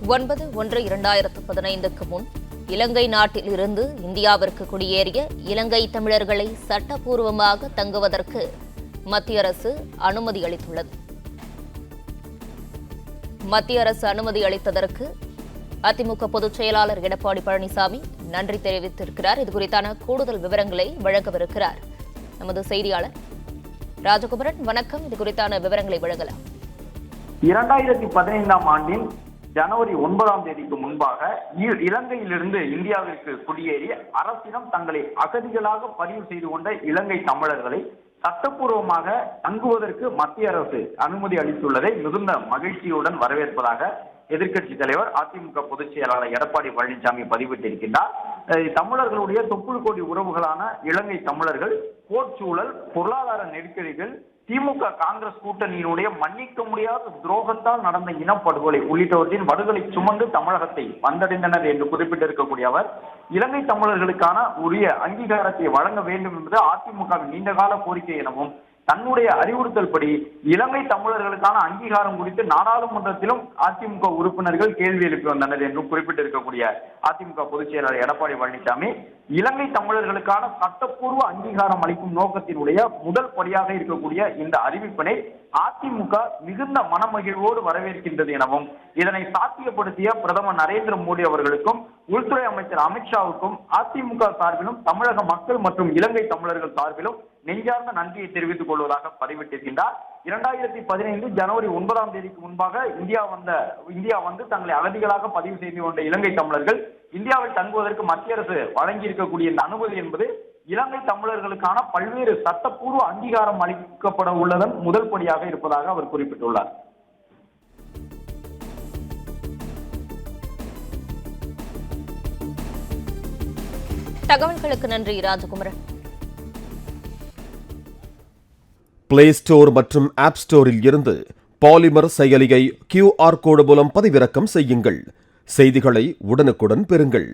9/1/2015 முன் இலங்கை நாட்டில் இருந்து இந்தியாவிற்கு குடியேறிய இலங்கை தமிழர்களை சட்டப்பூர்வமாக தங்குவதற்கு மத்திய அரசு அனுமதி அளித்துள்ளது. மத்திய அரசு அனுமதி அளித்ததற்கு அதிமுக பொதுச் செயலாளர் எடப்பாடி பழனிசாமி நன்றி தெரிவித்திருக்கிறார். இதுகுறித்தான கூடுதல் விவரங்களை வழங்கவிருக்கிறார் நமது செய்தியாளர் ராஜகுமரன். வணக்கம். இதுகுறித்தான விவரங்களை வழங்கலாம். 2015 ஆண்டின் ஜனவரி 9 முன்பாக இலங்கையிலிருந்து இந்தியாவிற்கு குடியேறி அரசிடம் தங்களை அகதிகளாக பதிவு செய்து கொண்ட இலங்கை தமிழர்களை சட்டப்பூர்வமாக தங்குவதற்கு மத்திய அரசு அனுமதி அளித்துள்ளதை மிகுந்த மகிழ்ச்சியுடன் வரவேற்பதாக எதிர்க்கட்சி தலைவர் அதிமுக பொதுச் செயலாளர் எடப்பாடி பழனிசாமி பதிவிட்டிருக்கின்றார். தமிழர்களுடைய தொப்புள் கொடி உறவுகளான இலங்கை தமிழர்கள் போர்ச்சூழல், பொருளாதார நெருக்கடிகள், திமுக காங்கிரஸ் கூட்டணியினுடைய மன்னிக்க முடியாத துரோகத்தால் நடந்த இனப்படுகொலை உள்ளிட்டவற்றின் படுகொலை சுமந்து தமிழகத்தை வந்தடைந்தனர் என்று குறிப்பிட்டிருக்கக்கூடிய அவர், இலங்கை தமிழர்களுக்கான உரிய அங்கீகாரத்தை வழங்க வேண்டும் என்பது அதிமுகவின் நீண்டகால கோரிக்கை எனவும், தன்னுடைய அறிவுறுத்தல் படி இலங்கை தமிழர்களுக்கான அங்கீகாரம் குறித்து நாடாளுமன்றத்திலும் அதிமுக உறுப்பினர்கள் கேள்வி எழுப்பி வந்தனர் என்றும் குறிப்பிட்டிருக்கக்கூடிய அதிமுக பொதுச் செயலாளர் எடப்பாடி பழனிசாமி, இலங்கை தமிழர்களுக்கான சட்டப்பூர்வ அங்கீகாரம் அளிக்கும் நோக்கத்தினுடைய முதல் படியாக இருக்கக்கூடிய இந்த அறிவிப்பினை அதிமுக மிகுந்த மனமகிழ்வோடு வரவேற்கின்றது எனவும், இதனை சாத்தியப்படுத்திய பிரதமர் நரேந்திர மோடி அவர்களுக்கும் உள்துறை அமைச்சர் அமித்ஷாவுக்கும் அதிமுக சார்பிலும் தமிழக மக்கள் மற்றும் இலங்கை தமிழர்கள் சார்பிலும் நெஞ்சார்ந்த நன்றியை தெரிவித்துக் கொள்வதாக பதிவிட்டிருக்கின்றார். 2015 ஜனவரி 9 முன்பாக இந்தியா வந்து தங்களை அகதிகளாக பதிவு செய்து கொண்ட இலங்கை தமிழர்கள் இந்தியாவில் தங்குவதற்கு மத்திய அரசு வழங்கி இருக்கக்கூடிய இந்த அனுமதி என்பது இலங்கை தமிழர்களுக்கான பல்வேறு சட்டப்பூர்வ அங்கீகாரம் அளிக்கப்பட உள்ளதன் முதல் படியாக இருப்பதாக அவர் குறிப்பிட்டுள்ளார். தகவல்களுக்கு நன்றி ராஜகுமரன். பிளே ஸ்டோர் மற்றும் ஆப் ஸ்டோரில் இருந்து பாலிமர் செயலியை QR கோடு மூலம் பதிவிறக்கம் செய்யுங்கள். செய்திகளை உடனுக்குடன் பெறுங்கள்.